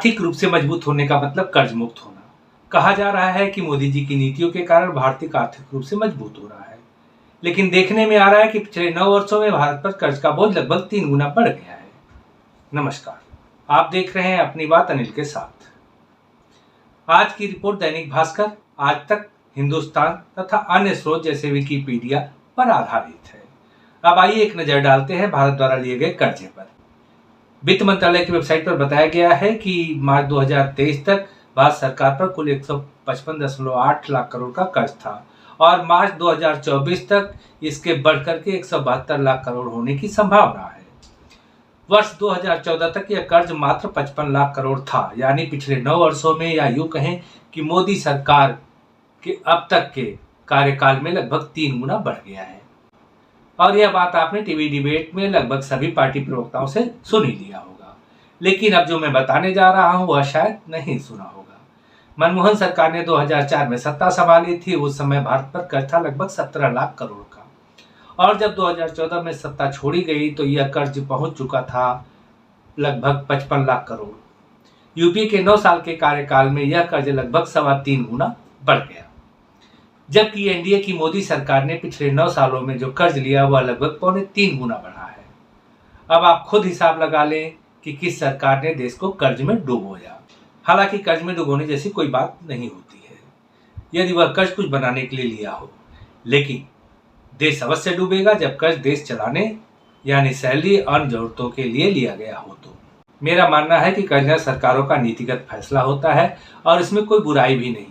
आर्थिक रूप से मजबूत होने का मतलब कर्ज मुक्त होना। कहा जा रहा है कि मोदी जी की नीतियों के कारण भारत आर्थिक रूप से मजबूत हो रहा है, लेकिन देखने में आ रहा है कि पिछले 9 वर्षों में भारत पर कर्ज का बोझ लगभग 3 गुना बढ़ गया है। नमस्कार, आप देख रहे हैं अपनी बात अनिल के साथ। आज की रिपोर्ट दैनिक भास्कर, आज तक, हिंदुस्तान तथा अन्य स्रोत जैसे विकिपीडिया पर आधारित है। अब आइए एक नजर डालते हैं भारत द्वारा लिए गए कर्जे पर। वित्त मंत्रालय की वेबसाइट पर बताया गया है कि मार्च 2023 तक भारत सरकार पर कुल 155.8 लाख करोड़ का कर्ज था और मार्च 2024 तक इसके बढ़कर के 172 लाख करोड़ होने की संभावना है। वर्ष 2014 तक यह कर्ज मात्र 55 लाख करोड़ था, यानी पिछले 9 वर्षों में, या यूं कहें कि मोदी सरकार के अब तक के कार्यकाल में लगभग 3 गुना बढ़ गया है। और यह बात आपने टीवी डिबेट में लगभग सभी पार्टी प्रवक्ताओं से सुन ही लिया होगा, लेकिन अब जो मैं बताने जा रहा हूं वह शायद नहीं सुना होगा। मनमोहन सरकार ने 2004 में सत्ता संभाली थी। उस समय भारत पर कर्ज था लगभग 17 लाख करोड़ का, और जब 2014 में सत्ता छोड़ी गई तो यह कर्ज पहुंच चुका था लगभग 55 लाख करोड़। यूपी के 9 साल के कार्यकाल में यह कर्ज लगभग 3.25 गुना बढ़ गया, जबकि एनडीए की मोदी सरकार ने पिछले 9 सालों में जो कर्ज लिया वह लगभग 2.25 गुना बढ़ा है। अब आप खुद हिसाब लगा लें कि किस सरकार ने देश को कर्ज में डुबोया। हालांकि कर्ज में डुबोने जैसी कोई बात नहीं होती है यदि वह कर्ज कुछ बनाने के लिए लिया हो, लेकिन देश अवश्य डूबेगा जब कर्ज देश चलाने यानी सैलरी और जरूरतों के लिए लिया गया हो। तो मेरा मानना है कि कर्ज सरकारों का नीतिगत फैसला होता है और इसमें कोई बुराई भी नहीं है।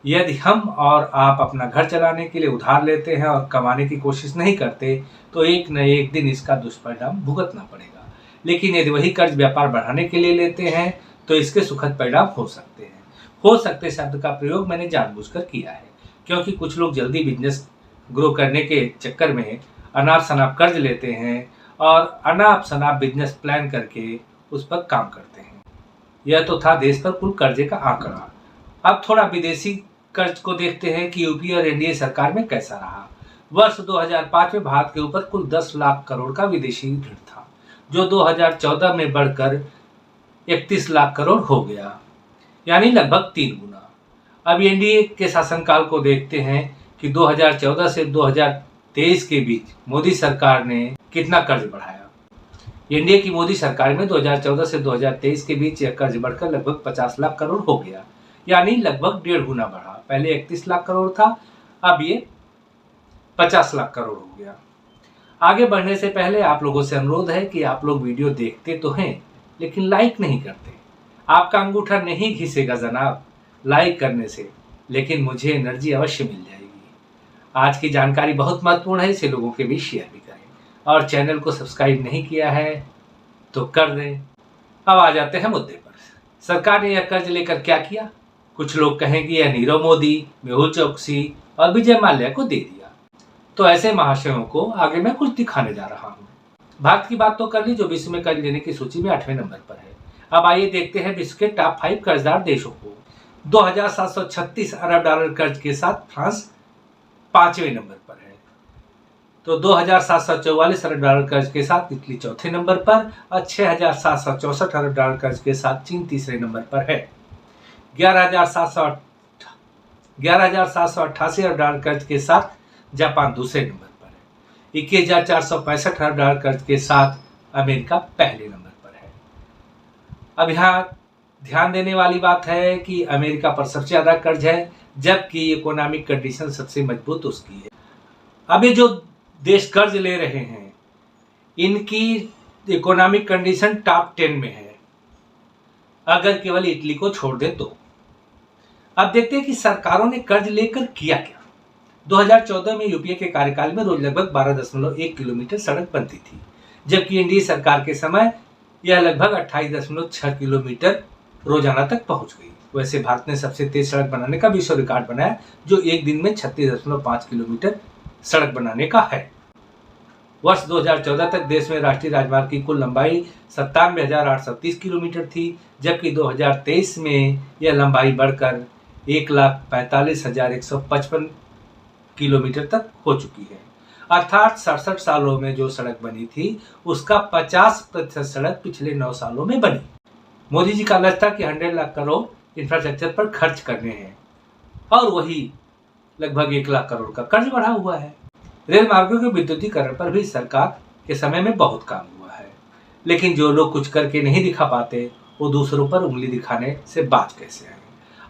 यदि हम और आप अपना घर चलाने के लिए उधार लेते हैं और कमाने की कोशिश नहीं करते तो एक न एक दिन इसका दुष्परिणाम भुगतना पड़ेगा, लेकिन यदि वही कर्ज व्यापार बढ़ाने के लिए लेते हैं तो इसके सुखद परिणाम हो सकते हैं। हो सकते शब्द का प्रयोग मैंने जानबूझकर किया है, क्योंकि कुछ लोग जल्दी बिजनेस ग्रो करने के चक्कर में अनाप शनाप कर्ज लेते हैं और अनाप शनाप बिजनेस प्लान करके उस पर काम करते हैं। यह तो था देश पर कुल कर्जे का आंकड़ा। अब थोड़ा विदेशी कर्ज को देखते हैं कि यूपी और एनडीए सरकार में कैसा रहा। वर्ष 2005 में भारत के ऊपर कुल 10 लाख करोड़ का विदेशी ऋण था, जो 2014 में बढ़कर 31 लाख करोड़ हो गया, यानी लगभग 3 गुना। अब एनडीए के शासनकाल को देखते हैं कि 2014 से 2023 के बीच मोदी सरकार ने कितना कर्ज बढ़ाया। एनडीए की मोदी सरकार में 2014 से 2023 के बीच यह कर्ज बढ़कर लगभग 50 लाख करोड़ हो गया, यानी लगभग 1.5 गुना बढ़ा। पहले 31 लाख करोड़ था, अब ये 50 लाख करोड़ हो गया। आगे बढ़ने से पहले आप लोगों से अनुरोध है कि आप लोग वीडियो देखते तो हैं लेकिन लाइक नहीं करते। आपका अंगूठा नहीं घिसेगा जनाब लाइक करने से, लेकिन मुझे एनर्जी अवश्य मिल जाएगी। आज की जानकारी बहुत महत्वपूर्ण है, इसे लोगों के बीच शेयर भी करें, और चैनल को सब्सक्राइब नहीं किया है तो कर दें। अब आ जाते हैं मुद्दे पर। सरकार ने यह कर्ज लेकर क्या किया? कुछ लोग कहेंगे यह नीरव मोदी, मेहुल चोकसी और विजय माल्या को दे दिया। तो ऐसे महाशयों को आगे मैं कुछ दिखाने जा रहा हूँ। भारत की बात तो कर ली, जो विश्व में कर्ज लेने की सूची में 8वें नंबर पर है। अब आइए देखते हैं विश्व के टॉप 5 कर्जदार देशों को। 2736 अरब डॉलर कर्ज के साथ फ्रांस 5वें नंबर पर है। तो 2744 अरब डॉलर कर्ज के साथ इटली 4थे नंबर पर और 6764 अरब डॉलर कर्ज के साथ चीन 3रे नंबर पर है। 11,788 अरब डॉलर कर्ज के साथ जापान 2रे नंबर पर है। 21,465 अरब डॉलर कर्ज के साथ अमेरिका पहले नंबर पर है। अब यहाँ ध्यान देने वाली बात है कि अमेरिका पर सबसे ज्यादा कर्ज है, जबकि इकोनॉमिक कंडीशन सबसे मजबूत उसकी है। अब ये जो देश कर्ज ले रहे हैं इनकी इकोनॉमिक कंडीशन टॉप 10 में है, अगर केवल इटली को छोड़ दे तो। अब देखते हैं कि सरकारों ने कर्ज लेकर किया क्या। 2014 में यूपीए के कार्यकाल में रोज लगभग 12.1 किलोमीटर सड़क बनती थी, जबकि एनडीए सरकार के समय यह लगभग 28.6 किलोमीटर रोजाना तक पहुंच गई। वैसे भारत ने सबसे तेज सड़क बनाने का विश्व रिकॉर्ड बनाया, जो एक दिन में 36.5 किलोमीटर सड़क बनाने का है। वर्ष 2014 तक देश में राष्ट्रीय राजमार्ग की कुल लंबाई 97,830 किलोमीटर थी, जबकि 2023 में यह लंबाई बढ़कर 1,45,155 किलोमीटर तक हो चुकी है। अर्थात 67 सालों में जो सड़क बनी थी उसका 50% सड़क पिछले 9 सालों में बनी। मोदी जी का लक्ष्य था कि 100 लाख करोड़ इंफ्रास्ट्रक्चर पर खर्च करने हैं और वही लगभग 1 लाख करोड़ का कर्ज बढ़ा हुआ है। रेल मार्गों के विद्युतीकरण पर भी सरकार के समय में बहुत काम हुआ है, लेकिन जो लोग कुछ करके नहीं दिखा पाते वो दूसरों पर उंगली दिखाने से बाज कैसे आए।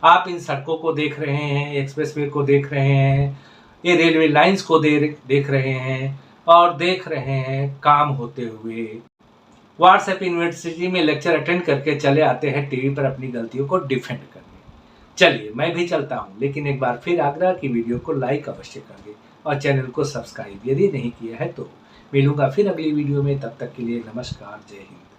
आप इन सड़कों को देख रहे हैं, एक्सप्रेसवे को देख रहे हैं, ये रेलवे लाइंस को देख रहे हैं और देख रहे हैं काम होते हुए। व्हाट्सएप यूनिवर्सिटी में लेक्चर अटेंड करके चले आते हैं टीवी पर अपनी गलतियों को डिफेंड करने। चलिए मैं भी चलता हूँ, लेकिन एक बार फिर आग्रह की वीडियो को लाइक अवश्य कर दें और चैनल को सब्सक्राइब यदि नहीं किया है तो। मिलूंगा फिर अगली वीडियो में, तब तक के लिए नमस्कार, जय हिंद।